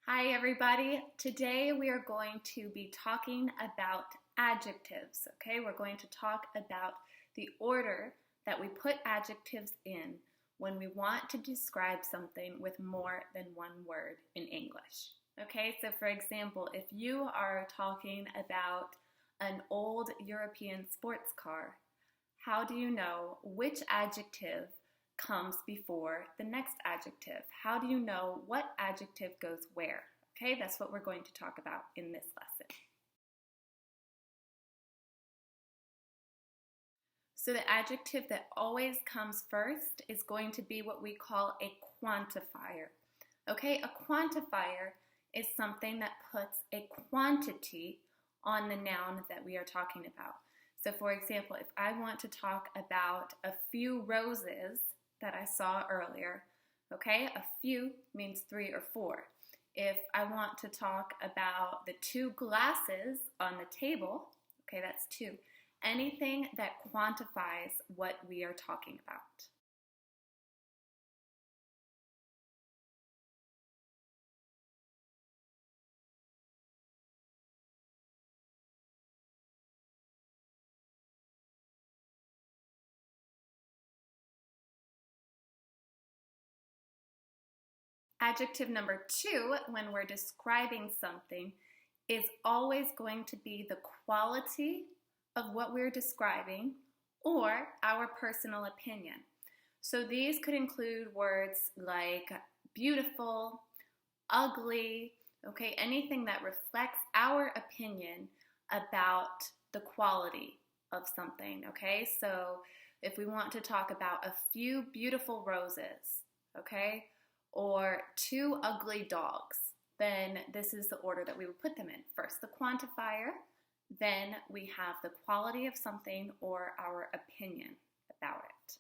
Hi everybody. Today we are going to be talking about adjectives, okay? We're going to talk about the order that we put adjectives in when we want to describe something with more than one word in English. Okay, so for example, if you are talking about an old European sports car, how do you know which adjective comes before the next adjective? How do you know what adjective goes where? Okay, that's what we're going to talk about in this lesson. So the adjective that always comes first is going to be what we call a quantifier. Okay, a quantifier is something that puts a quantity on the noun that we are talking about. So for example, if I want to talk about a few roses that I saw earlier, okay, a few means 3 or 4. If I want to talk about the 2 glasses on the table, okay, that's 2. Anything that quantifies what we are talking about. Adjective number 2, when we're describing something, is always going to be the quality of what we're describing or our personal opinion. So these could include words like beautiful, ugly, okay, anything that reflects our opinion about the quality of something, okay? So if we want to talk about a few beautiful roses, okay, or 2 ugly dogs, then this is the order that we would put them in. First, the quantifier, then we have the quality of something or our opinion about it.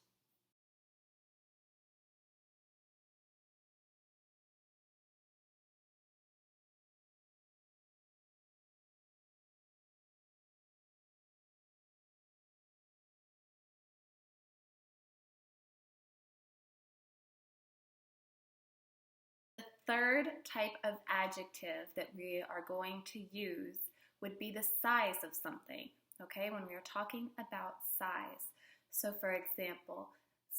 The third type of adjective that we are going to use would be the size of something, okay, when we are talking about size. So for example,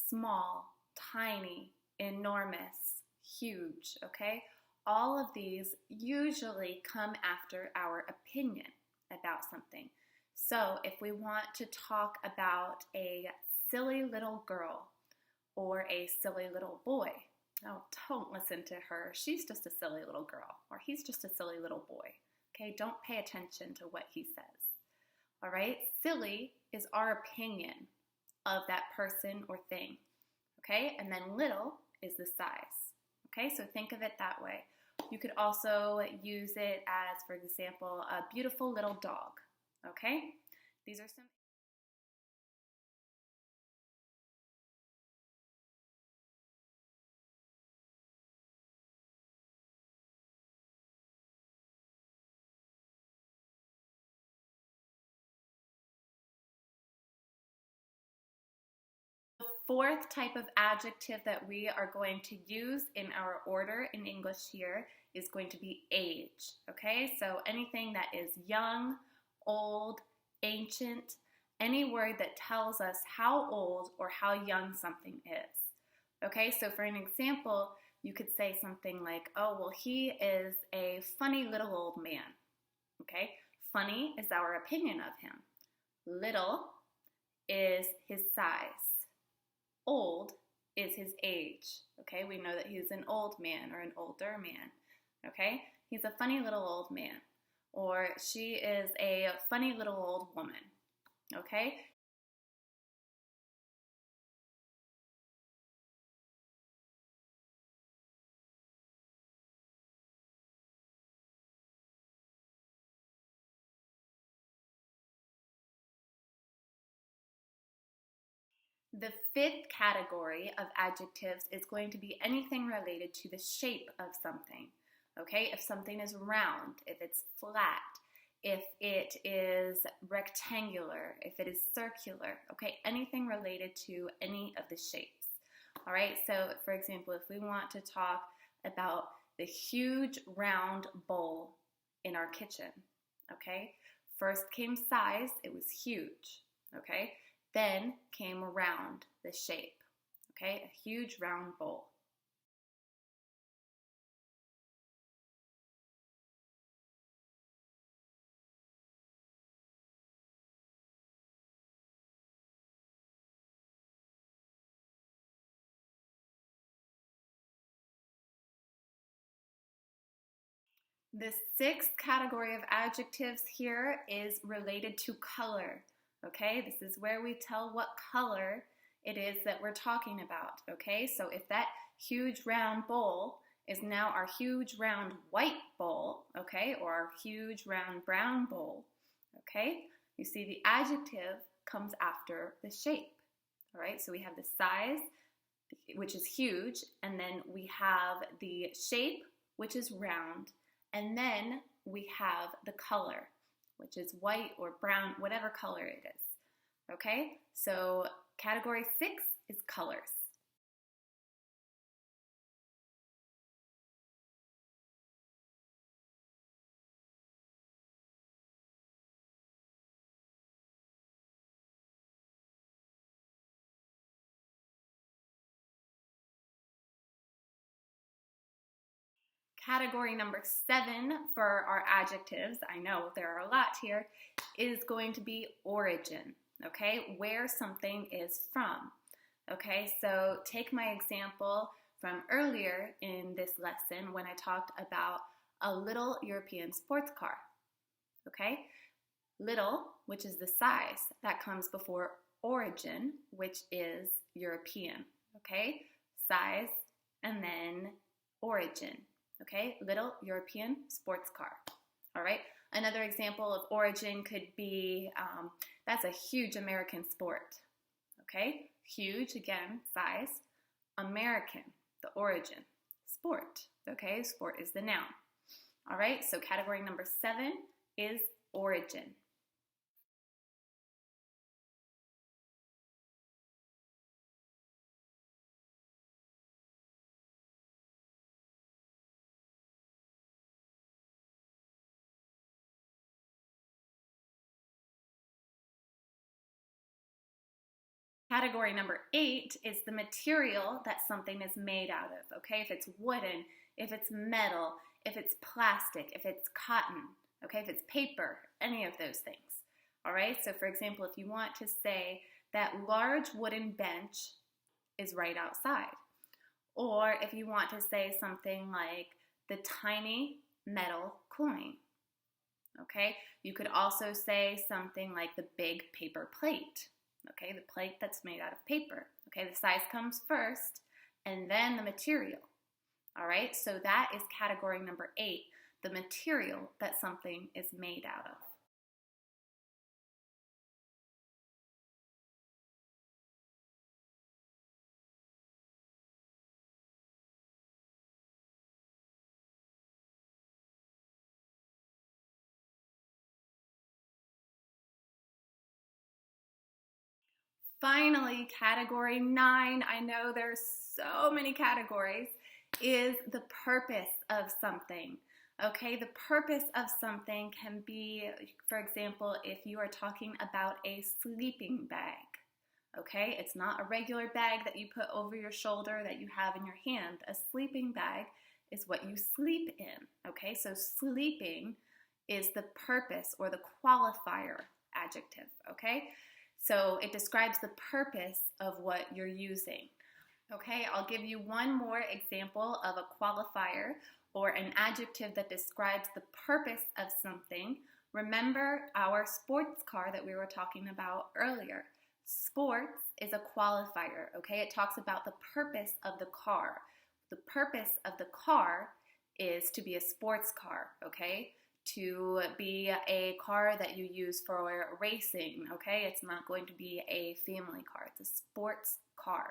small, tiny, enormous, huge, okay? All of these usually come after our opinion about something. So if we want to talk about a silly little girl or a silly little boy, oh, don't listen to her. She's just a silly little girl, or he's just a silly little boy. Okay, don't pay attention to what he says. All right, silly is our opinion of that person or thing. Okay, and then little is the size. Okay, so think of it that way. You could also use it as, for example, a beautiful little dog. Okay, these are some. Fourth type of adjective that we are going to use in our order in English here is going to be age, okay? So anything that is young, old, ancient, any word that tells us how old or how young something is, okay? So for an example, you could say something like, oh, well, he is a funny little old man, okay? Funny is our opinion of him. Little is his size. Old is his age, okay? We know that he's an old man or an older man, okay? He's a funny little old man, or she is a funny little old woman, okay? The fifth category of adjectives is going to be anything related to the shape of something, okay? If something is round, if it's flat, if it is rectangular, if it is circular, okay? Anything related to any of the shapes, all right? So, for example, if we want to talk about the huge round bowl in our kitchen, okay? First came size, it was huge, okay? Then came round, the shape, okay? A huge round bowl. The sixth category of adjectives here is related to color, okay? This is where we tell what color it is that we're talking about, okay? So if that huge round bowl is now our huge round white bowl, okay, or our huge round brown bowl, okay? You see the adjective comes after the shape, all right? So we have the size, which is huge, and then we have the shape, which is round, and then we have the color, which is white or brown, whatever color it is. Okay, so category 6 is colors. Category number 7 for our adjectives, I know there are a lot here, is going to be origin, okay? Where something is from, okay? So take my example from earlier in this lesson when I talked about a little European sports car, okay? Little, which is the size, that comes before origin, which is European, okay? Size and then origin. Okay, little European sports car. All right, another example of origin could be, that's a huge American sport. Okay, huge, again, size. American, the origin. Sport, okay, sport is the noun. All right, so category number 7 is origin. Category number 8 is the material that something is made out of, okay? If it's wooden, if it's metal, if it's plastic, if it's cotton, okay? If it's paper, any of those things, all right? So for example, if you want to say that large wooden bench is right outside, or if you want to say something like the tiny metal coin, okay? You could also say something like the big paper plate, okay, the plate that's made out of paper. Okay, the size comes first and then the material. All right, so that is category number 8, the material that something is made out of. Finally, category 9, I know there's so many categories, is the purpose of something. Okay, the purpose of something can be, for example, if you are talking about a sleeping bag. Okay, it's not a regular bag that you put over your shoulder that you have in your hand. A sleeping bag is what you sleep in. Okay, so sleeping is the purpose or the qualifier adjective. Okay, so it describes the purpose of what you're using. Okay, I'll give you one more example of a qualifier or an adjective that describes the purpose of something. Remember our sports car that we were talking about earlier. Sports is a qualifier, okay? It talks about the purpose of the car. The purpose of the car is to be a sports car, okay? To be a car that you use for racing, okay? It's not going to be a family car. It's a sports car,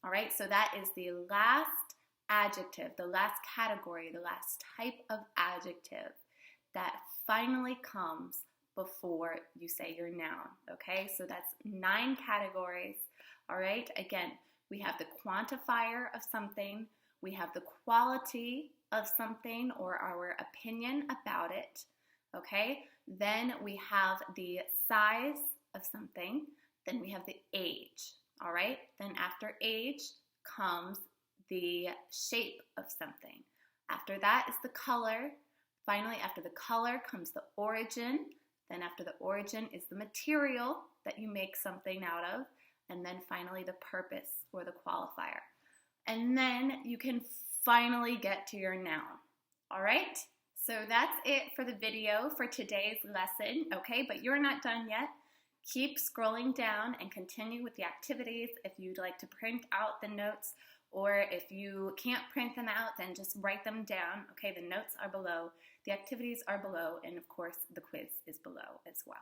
all right? So that is the last adjective, the last category, the last type of adjective that finally comes before you say your noun, okay? So that's 9 categories, all right? Again, we have the quantifier of something, we have the quality of something or our opinion about it, okay? Then we have the size of something. Then we have the age, all right? Then after age comes the shape of something. After that is the color. Finally, after the color comes the origin. Then after the origin is the material that you make something out of. And then finally the purpose or the qualifier. And then you can finally get to your noun. All right? So that's it for the video for today's lesson, okay? But you're not done yet. Keep scrolling down and continue with the activities. If you'd like to print out the notes, or if you can't print them out, then just write them down, okay? The notes are below, the activities are below, and of course the quiz is below as well.